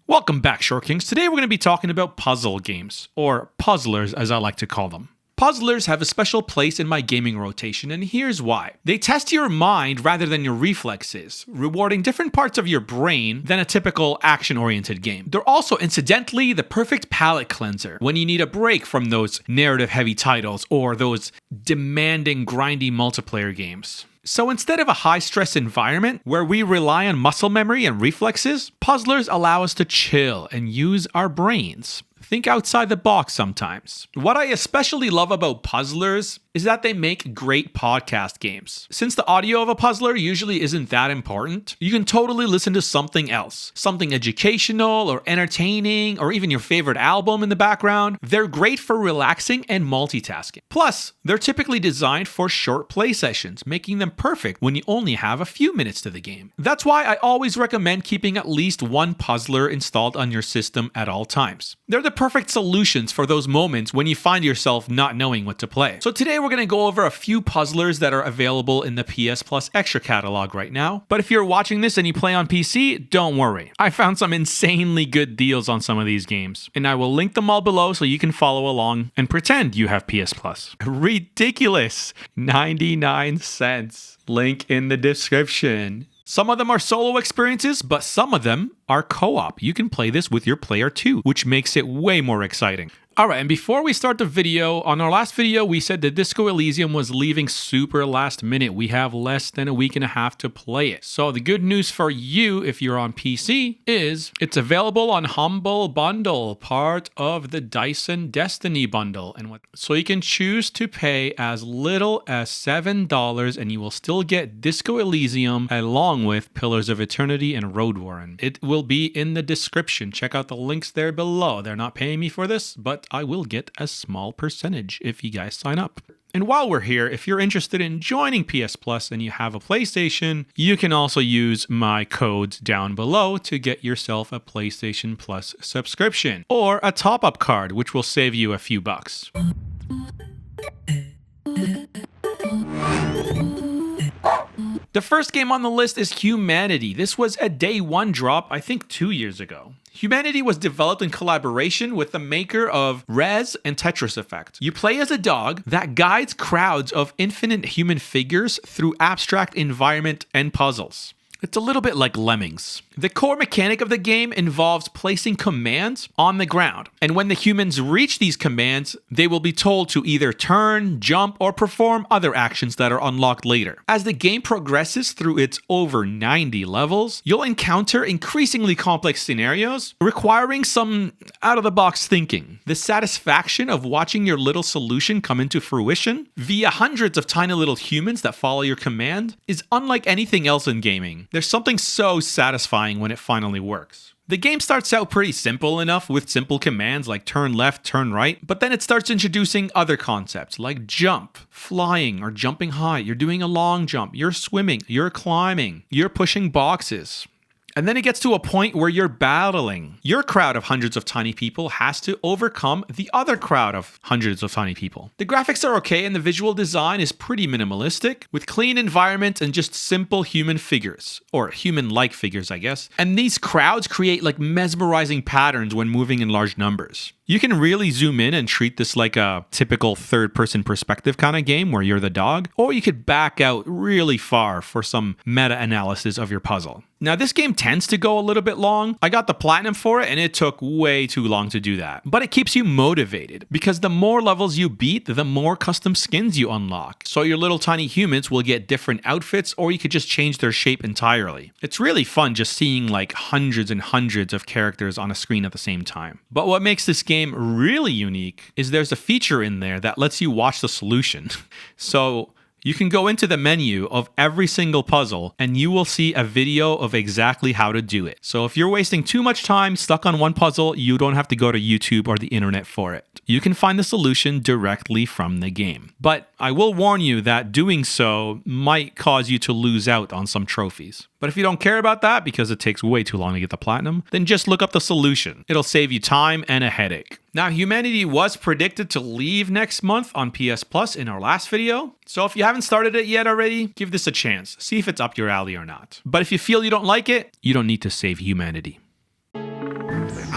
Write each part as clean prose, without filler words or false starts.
Welcome back, Short Kings. Today we're going to be talking about puzzle games, or puzzlers as I like to call them. Puzzlers have a special place in my gaming rotation, and here's why. They test your mind rather than your reflexes, rewarding different parts of your brain than a typical action-oriented game. They're also, incidentally, the perfect palate cleanser when you need a break from those narrative-heavy titles or those demanding, grindy multiplayer games. So instead of a high-stress environment where we rely on muscle memory and reflexes, puzzlers allow us to chill and use our brains. Think outside the box sometimes. What I especially love about puzzlers is that they make great podcast games. Since the audio of a puzzler usually isn't that important, you can totally listen to something else. Something educational or entertaining, or even your favorite album in the background. They're great for relaxing and multitasking. Plus, they're typically designed for short play sessions, making them perfect when you only have a few minutes to the game. That's why I always recommend keeping at least one puzzler installed on your system at all times. They're the perfect solutions for those moments when you find yourself not knowing what to play. So today we're going to go over a few puzzlers that are available in the PS Plus Extra catalog right now. But if you're watching this and you play on PC, don't worry. I found some insanely good deals on some of these games, and I will link them all below so you can follow along and pretend you have PS Plus. Ridiculous! 99 cents. Link in the description. Some of them are solo experiences, but some of them are co-op. You can play this with your player too, which makes it way more exciting. Alright, and before we start the video, on our last video, we said that Disco Elysium was leaving super last minute. We have less than a week and a half to play it. So the good news for you, if you're on PC, is it's available on HumbleBundle, part of the Dyson Destiny bundle. So you can choose to pay as little as $7 and you will still get Disco Elysium along with Pillars of Eternity and Road Warren. It will be in the description. Check out the links there below. They're not paying me for this, but I will get a small percentage if you guys sign up. And while we're here, if you're interested in joining PS Plus and you have a PlayStation, you can also use my codes down below to get yourself a PlayStation Plus subscription or a top-up card, which will save you a few bucks. The first game on the list is Humanity. This was a day one drop, I think 2 years ago. Humanity was developed in collaboration with the maker of Rez and Tetris Effect. You play as a dog that guides crowds of infinite human figures through abstract environment and puzzles. It's a little bit like Lemmings. The core mechanic of the game involves placing commands on the ground. And when the humans reach these commands, they will be told to either turn, jump, or perform other actions that are unlocked later. As the game progresses through its over 90 levels, you'll encounter increasingly complex scenarios requiring some out-of-the-box thinking. The satisfaction of watching your little solution come into fruition via hundreds of tiny little humans that follow your command is unlike anything else in gaming. There's something so satisfying when it finally works. The game starts out pretty simple enough with simple commands like turn left, turn right, but then it starts introducing other concepts like jump, flying, or jumping high. You're doing a long jump, you're swimming, you're climbing, you're pushing boxes. And then it gets to a point where you're battling. Your crowd of hundreds of tiny people has to overcome the other crowd of hundreds of tiny people. The graphics are okay and the visual design is pretty minimalistic, with clean environments and just simple human figures. Or human-like figures, I guess. And these crowds create like mesmerizing patterns when moving in large numbers. You can really zoom in and treat this like a typical third-person perspective kind of game where you're the dog, or you could back out really far for some meta-analysis of your puzzle. Now, this game tends to go a little bit long. I got the platinum for it, and it took way too long to do that. But it keeps you motivated, because the more levels you beat, the more custom skins you unlock. So your little tiny humans will get different outfits, or you could just change their shape entirely. It's really fun just seeing like hundreds and hundreds of characters on a screen at the same time. But what makes this game really unique is there's a feature in there that lets you watch the solution. So you can go into the menu of every single puzzle and you will see a video of exactly how to do it. So if you're wasting too much time stuck on one puzzle, you don't have to go to YouTube or the internet for it. You can find the solution directly from the game. But I will warn you that doing so might cause you to lose out on some trophies. But if you don't care about that because it takes way too long to get the platinum, then just look up the solution. It'll save you time and a headache. Now, Humanity was predicted to leave next month on PS Plus in our last video. So if you haven't started it yet already, give this a chance. See if it's up your alley or not. But if you feel you don't like it, you don't need to save Humanity.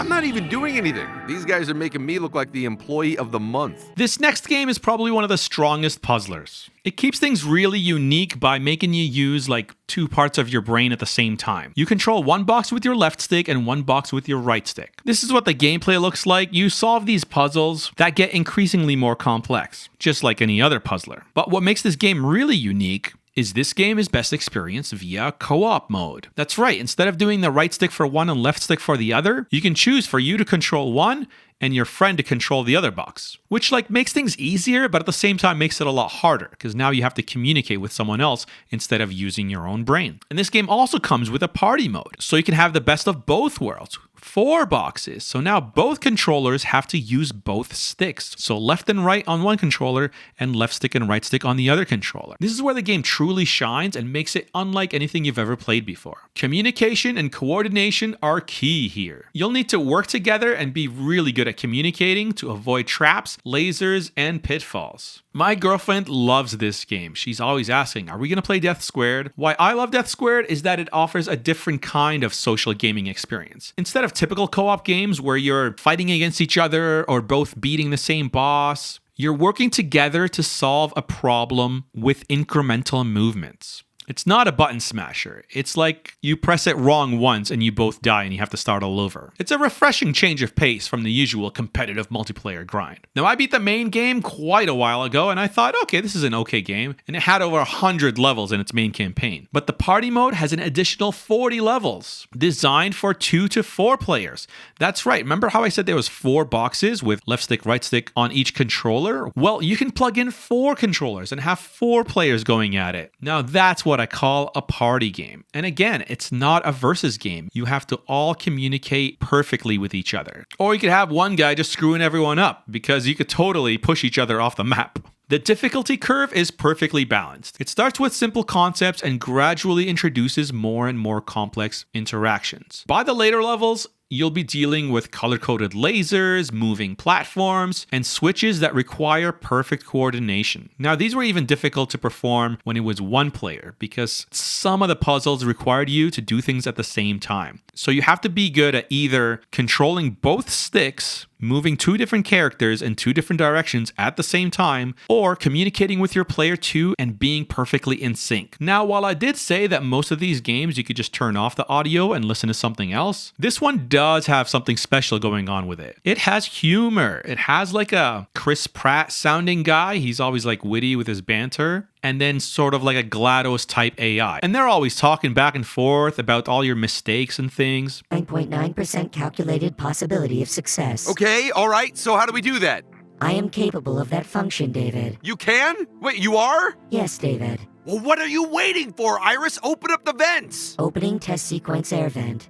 I'm not even doing anything. These guys are making me look like the employee of the month. This next game is probably one of the strongest puzzlers. It keeps things really unique by making you use like 2 parts of your brain at the same time. You control one box with your left stick and one box with your right stick. This is what the gameplay looks like. You solve these puzzles that get increasingly more complex, just like any other puzzler. But what makes this game really unique is this game is best experienced via co-op mode. That's right, instead of doing the right stick for one and left stick for the other, you can choose for you to control one and your friend to control the other box, which like makes things easier, but at the same time makes it a lot harder because now you have to communicate with someone else instead of using your own brain. And this game also comes with a party mode, so you can have the best of both worlds. 4 boxes. So now both controllers have to use both sticks. So left and right on one controller and left stick and right stick on the other controller. This is where the game truly shines and makes it unlike anything you've ever played before. Communication and coordination are key here. You'll need to work together and be really good at communicating to avoid traps, lasers, and pitfalls. My girlfriend loves this game. She's always asking, are we going to play Death Squared? Why I love Death Squared is that it offers a different kind of social gaming experience. Instead of typical co-op games where you're fighting against each other or both beating the same boss, you're working together to solve a problem with incremental movements. It's not a button smasher. It's like you press it wrong once and you both die and you have to start all over. It's a refreshing change of pace from the usual competitive multiplayer grind. Now, I beat the main game quite a while ago and I thought, okay, this is an okay game. And it had over 100 levels in its main campaign. But the party mode has an additional 40 levels designed for 2 to 4 players. That's right. Remember how I said there was 4 boxes with left stick, right stick on each controller? Well, you can plug in 4 controllers and have 4 players going at it. Now, that's what I call a party game. And again, it's not a versus game. You have to all communicate perfectly with each other. Or you could have one guy just screwing everyone up because you could totally push each other off the map. The difficulty curve is perfectly balanced. It starts with simple concepts and gradually introduces more and more complex interactions. By the later levels, you'll be dealing with color-coded lasers, moving platforms, and switches that require perfect coordination. Now, these were even difficult to perform when it was one player because some of the puzzles required you to do things at the same time. So you have to be good at either controlling both sticks, moving 2 different characters in 2 different directions at the same time, or communicating with your player 2 and being perfectly in sync. Now, while I did say that most of these games you could just turn off the audio and listen to something else, this one does have something special going on with it. It has humor. It has like a Chris Pratt sounding guy. He's always like witty with his banter. And then sort of like a GLaDOS type AI. And they're always talking back and forth about all your mistakes and things. 9.9% calculated possibility of success. Okay, all right, so how do we do that? I am capable of that function, David. You can? Wait, you are? Yes, David. Well, what are you waiting for, Iris? Open up the vents! Opening test sequence air vent.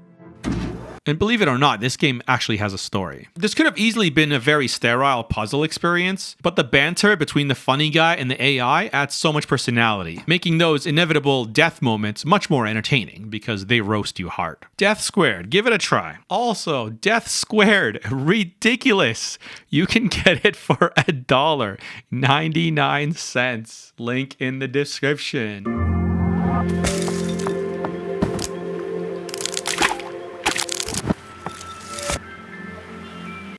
And believe it or not, this game actually has a story. This could have easily been a very sterile puzzle experience, but the banter between the funny guy and the AI adds so much personality, making those inevitable death moments much more entertaining because they roast you hard. Death Squared, give it a try. Also, Death Squared, ridiculous. You can get it for $1.99. Link in the description.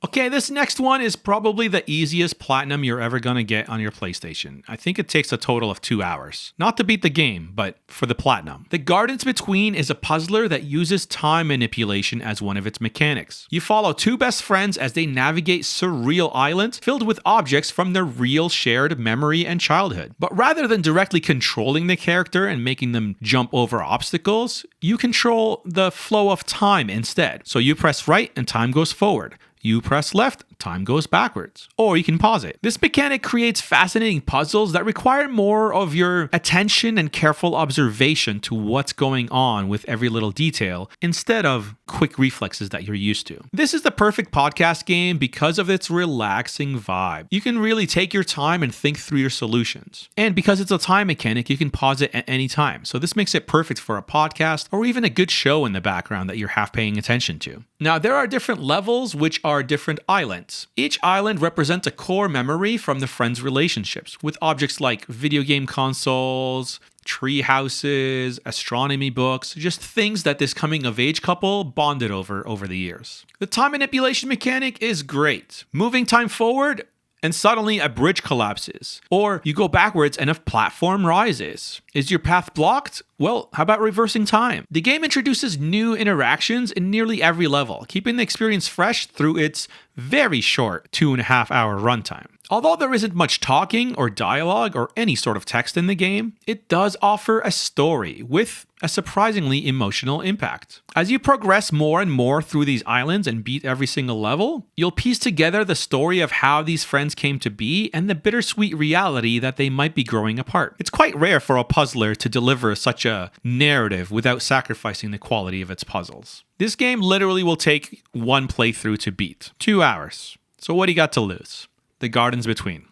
Okay, this next one is probably the easiest platinum you're ever going to get on your PlayStation. I think it takes a total of 2 hours. Not to beat the game, but for the platinum. The Gardens Between is a puzzler that uses time manipulation as one of its mechanics. You follow 2 best friends as they navigate surreal islands filled with objects from their real shared memory and childhood. But rather than directly controlling the character and making them jump over obstacles, you control the flow of time instead. So you press right and time goes forward. You press left, time goes backwards. Or you can pause it. This mechanic creates fascinating puzzles that require more of your attention and careful observation to what's going on with every little detail instead of quick reflexes that you're used to. This is the perfect podcast game because of its relaxing vibe. You can really take your time and think through your solutions. And because it's a time mechanic, you can pause it at any time. So this makes it perfect for a podcast or even a good show in the background that you're half paying attention to. Now, there are different levels which are different islands. Each island represents a core memory from the friends' relationships, with objects like video game consoles, tree houses, astronomy books, just things that this coming of age couple bonded over the years. The time manipulation mechanic is great. Moving time forward, and suddenly a bridge collapses. Or you go backwards and a platform rises. Is your path blocked? Well, how about reversing time? The game introduces new interactions in nearly every level, keeping the experience fresh through its very short 2.5-hour runtime. Although there isn't much talking or dialogue or any sort of text in the game, it does offer a story with a surprisingly emotional impact. As you progress more and more through these islands and beat every single level, you'll piece together the story of how these friends came to be and the bittersweet reality that they might be growing apart. It's quite rare for a puzzler to deliver such a narrative without sacrificing the quality of its puzzles. This game literally will take one playthrough to beat. 2 hours. So what do you got to lose? The gardens between.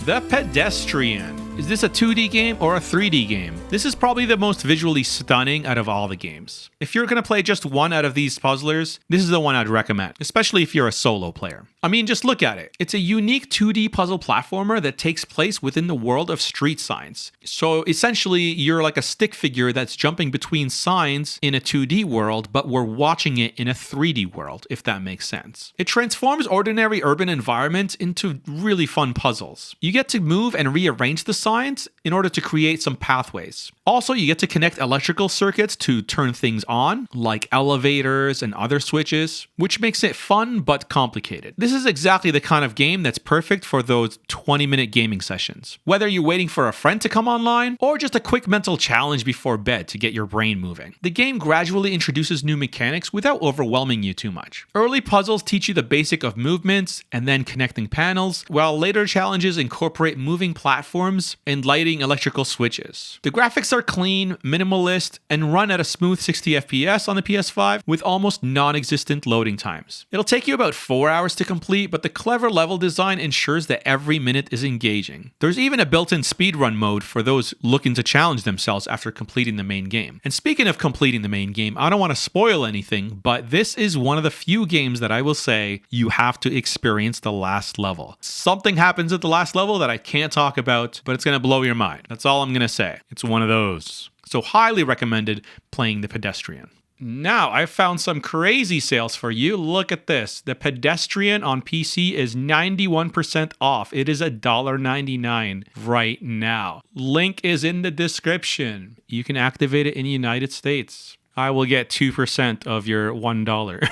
The Pedestrian. Is this a 2D game or a 3D game? This is probably the most visually stunning out of all the games. If you're going to play just one out of these puzzlers, this is the one I'd recommend, especially if you're a solo player. I mean, just look at it. It's a unique 2D puzzle platformer that takes place within the world of street signs. So essentially, you're like a stick figure that's jumping between signs in a 2D world, but we're watching it in a 3D world, if that makes sense. It transforms ordinary urban environments into really fun puzzles. You get to move and rearrange the signs in order to create some pathways. Also, you get to connect electrical circuits to turn things on, like elevators and other switches, which makes it fun but complicated. This is exactly the kind of game that's perfect for those 20-minute gaming sessions. Whether you're waiting for a friend to come online, or just a quick mental challenge before bed to get your brain moving. The game gradually introduces new mechanics without overwhelming you too much. Early puzzles teach you the basic of movements and then connecting panels, while later challenges incorporate moving platforms and lighting electrical switches. The graphics are clean, minimalist, and run at a smooth 60 FPS on the PS5 with almost non-existent loading times. It'll take you about 4 hours to complete, but the clever level design ensures that every minute is engaging. There's even a built-in speedrun mode for those looking to challenge themselves after completing the main game. And speaking of completing the main game, I don't want to spoil anything, but this is one of the few games that I will say you have to experience the last level. Something happens at the last level that I can't talk about, but it's going to blow your mind. That's all I'm going to say. It's one of those. So highly recommended playing The Pedestrian. Now, I found some crazy sales for you. Look at this. The Pedestrian on PC is 91% off. It is $1.99 right now. Link is in the description. You can activate it in the United States. I will get 2% of your $1.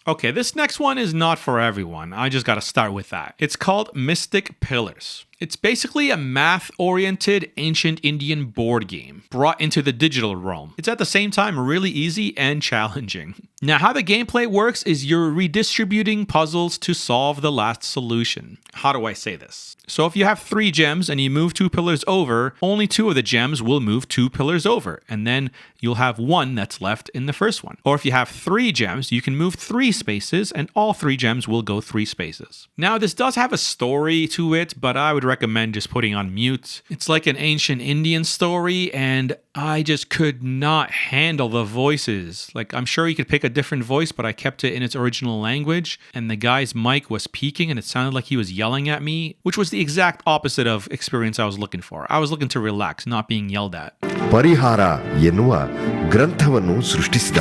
Okay, this next one is not for everyone. I just gotta start with that. It's called Mystic Pillars. It's basically a math-oriented ancient Indian board game brought into the digital realm. It's at the same time really easy and challenging. Now, how the gameplay works is you're redistributing puzzles to solve the last solution. How do I say this? So if you have 3 gems and you move 2 pillars over, only 2 of the gems will move 2 pillars over, and then you'll have 1 that's left in the first one. Or if you have 3 gems, you can move 3 spaces, and all 3 gems will go 3 spaces. Now, this does have a story to it, but I would recommend just putting on mute. It's like an ancient Indian story, and I just could not handle the voices. Like, I'm sure you could pick a different voice, but I kept it in its original language, and the guy's mic was peaking, and it sounded like he was yelling at me, which was the exact opposite of experience I was looking for. I was looking to relax, not being yelled at. ಪರಿಹಾರ ಎನ್ನುವ ಗ್ರಂಥವನ್ನು ಸೃಷ್ಟಿಸಿದ.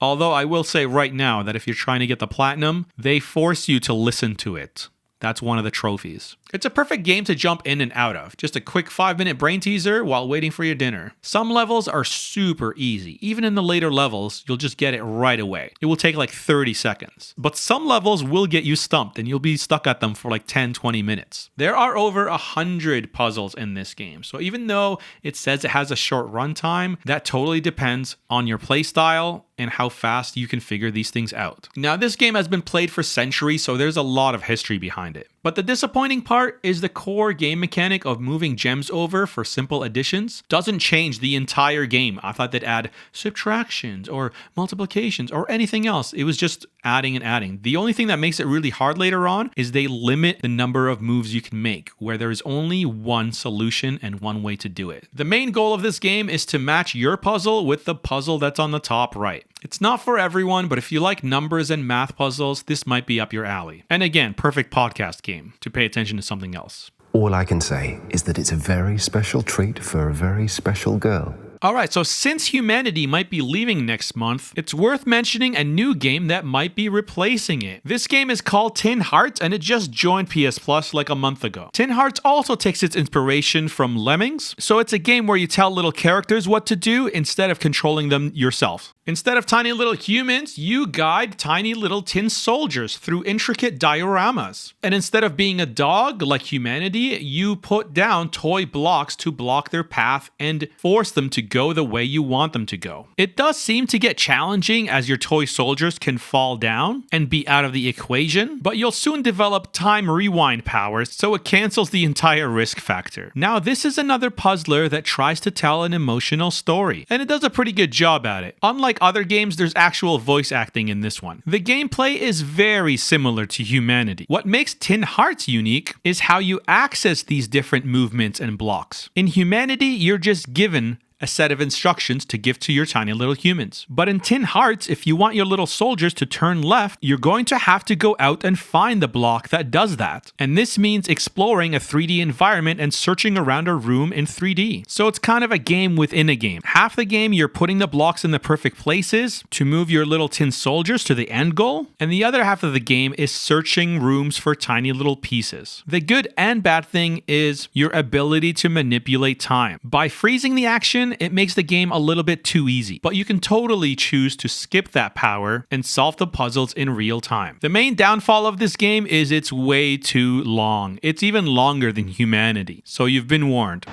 Although I will say right now that if you're trying to get the platinum, they force you to listen to it. That's one of the trophies. It's a perfect game to jump in and out of. Just a quick 5-minute brain teaser while waiting for your dinner. Some levels are super easy. Even in the later levels, you'll just get it right away. It will take like 30 seconds. But some levels will get you stumped and you'll be stuck at them for like 10-20 minutes. There are over 100 puzzles in this game. So even though it says it has a short runtime, that totally depends on your playstyle and how fast you can figure these things out. Now, this game has been played for centuries, so there's a lot of history behind it. But the disappointing part is the core game mechanic of moving gems over for simple additions doesn't change the entire game. I thought they'd add subtractions or multiplications or anything else. It was just adding and adding. The only thing that makes it really hard later on is they limit the number of moves you can make, where there is only one solution and one way to do it. The main goal of this game is to match your puzzle with the puzzle that's on the top right. It's not for everyone, but if you like numbers and math puzzles, this might be up your alley. And again, perfect podcast game to pay attention to something else. All I can say is that it's a very special treat for a very special girl. Alright, so since Humanity might be leaving next month, it's worth mentioning a new game that might be replacing it. This game is called Tin Hearts, and it just joined PS Plus like a month ago. Tin Hearts also takes its inspiration from Lemmings, so it's a game where you tell little characters what to do instead of controlling them yourself. Instead of tiny little humans, you guide tiny little tin soldiers through intricate dioramas. And instead of being a dog like Humanity, you put down toy blocks to block their path and force them to go the way you want them to go. It does seem to get challenging as your toy soldiers can fall down and be out of the equation, but you'll soon develop time rewind powers, so it cancels the entire risk factor. Now, this is another puzzler that tries to tell an emotional story, and it does a pretty good job at it. Unlike other games, there's actual voice acting in this one. The gameplay is very similar to Humanity. What makes Tin Hearts unique is how you access these different movements and blocks. In Humanity, you're just given a set of instructions to give to your tiny little humans. But in Tin Hearts, if you want your little soldiers to turn left, you're going to have to go out and find the block that does that. And this means exploring a 3D environment and searching around a room in 3D. So it's kind of a game within a game. Half the game, you're putting the blocks in the perfect places to move your little tin soldiers to the end goal. And the other half of the game is searching rooms for tiny little pieces. The good and bad thing is your ability to manipulate time. By freezing the action, it makes the game a little bit too easy, but you can totally choose to skip that power and solve the puzzles in real time. The main downfall of this game is it's way too long. It's even longer than Humanity, so you've been warned.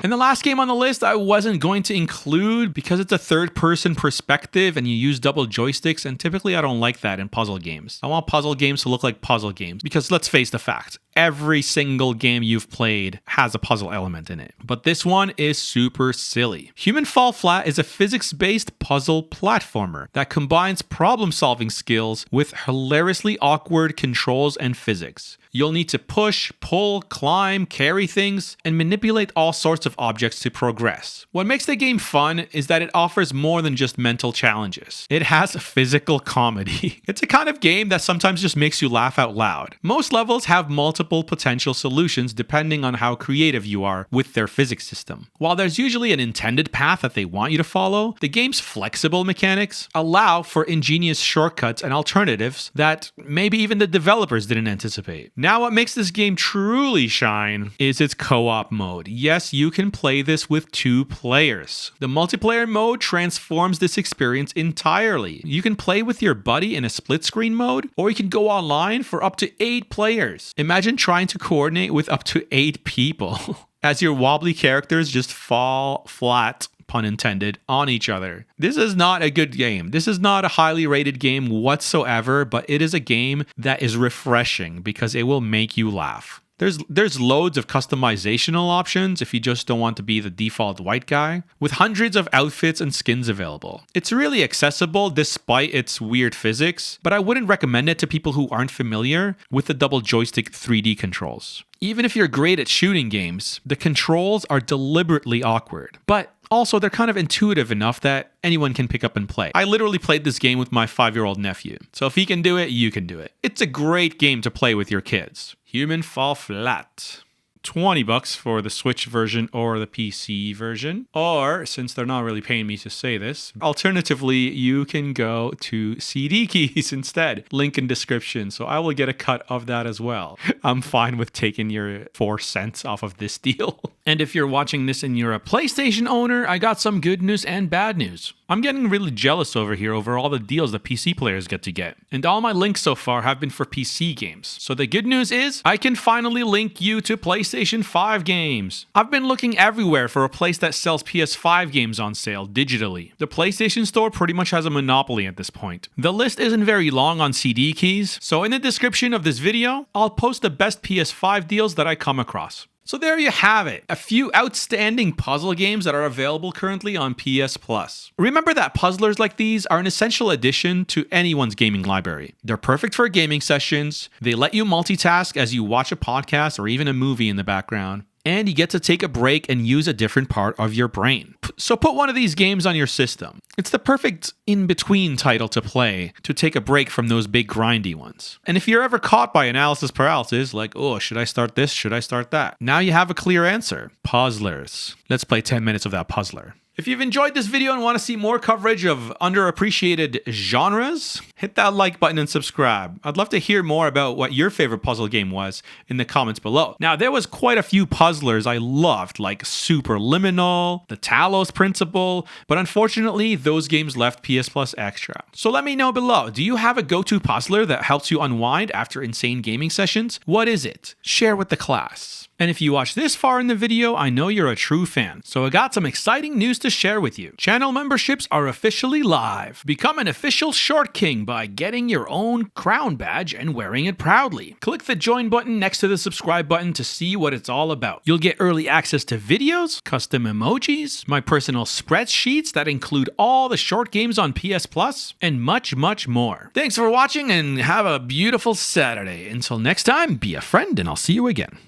And the last game on the list I wasn't going to include because it's a third-person perspective and you use double joysticks, and typically I don't like that in puzzle games. I want puzzle games to look like puzzle games because let's face the fact, every single game you've played has a puzzle element in it. But this one is super silly. Human Fall Flat is a physics-based puzzle platformer that combines problem-solving skills with hilariously awkward controls and physics. You'll need to push, pull, climb, carry things, and manipulate all sorts of objects to progress. What makes the game fun is that it offers more than just mental challenges. It has physical comedy. It's a kind of game that sometimes just makes you laugh out loud. Most levels have multiple potential solutions depending on how creative you are with their physics system. While there's usually an intended path that they want you to follow, the game's flexible mechanics allow for ingenious shortcuts and alternatives that maybe even the developers didn't anticipate. Now, what makes this game truly shine is its co-op mode. Yes, you can play this with 2 players. The multiplayer mode transforms this experience entirely. You can play with your buddy in a split screen mode, or you can go online for up to 8 players. Imagine trying to coordinate with up to 8 people as your wobbly characters just fall flat, pun intended, on each other. This is not a good game. This is not a highly rated game whatsoever, but it is a game that is refreshing because it will make you laugh. There's loads of customizational options if you just don't want to be the default white guy, with hundreds of outfits and skins available. It's really accessible despite its weird physics, but I wouldn't recommend it to people who aren't familiar with the double joystick 3D controls. Even if you're great at shooting games, the controls are deliberately awkward, but also they're kind of intuitive enough that anyone can pick up and play. I literally played this game with my 5-year-old nephew, so if he can do it, you can do it. It's a great game to play with your kids. Human Fall Flat. $20 for the Switch version or the PC version. Or, since they're not really paying me to say this, alternatively, you can go to CD keys instead. Link in description, so I will get a cut of that as well. I'm fine with taking your 4 cents off of this deal. And if you're watching this and you're a PlayStation owner, I got some good news and bad news. I'm getting really jealous over here over all the deals that PC players get to get. And all my links so far have been for PC games. So the good news is, I can finally link you to PlayStation 5 games. I've been looking everywhere for a place that sells PS5 games on sale digitally. The PlayStation Store pretty much has a monopoly at this point. The list isn't very long on CD keys, so in the description of this video, I'll post the best PS5 deals that I come across. So there you have it. A few outstanding puzzle games that are available currently on PS Plus. Remember that puzzlers like these are an essential addition to anyone's gaming library. They're perfect for gaming sessions. They let you multitask as you watch a podcast or even a movie in the background. And you get to take a break and use a different part of your brain. So put one of these games on your system. It's the perfect in-between title to play to take a break from those big grindy ones. And if you're ever caught by analysis paralysis, like, oh, should I start this? Should I start that? Now you have a clear answer. Puzzlers. Let's play 10 minutes of that puzzler. If you've enjoyed this video and want to see more coverage of underappreciated genres, hit that like button and subscribe. I'd love to hear more about what your favorite puzzle game was in the comments below. Now, there was quite a few puzzlers I loved, like Superliminal, the Talos Principle, but unfortunately, those games left PS Plus Extra. So let me know below, do you have a go-to puzzler that helps you unwind after insane gaming sessions? What is it? Share with the class. And if you watched this far in the video, I know you're a true fan. So I got some exciting news to share with you. Channel memberships are officially live. Become an official Short King by getting your own crown badge and wearing it proudly. Click the join button next to the subscribe button to see what it's all about. You'll get early access to videos, custom emojis, my personal spreadsheets that include all the short games on PS Plus, and much, much more. Thanks for watching and have a beautiful Saturday. Until next time, be a friend and I'll see you again.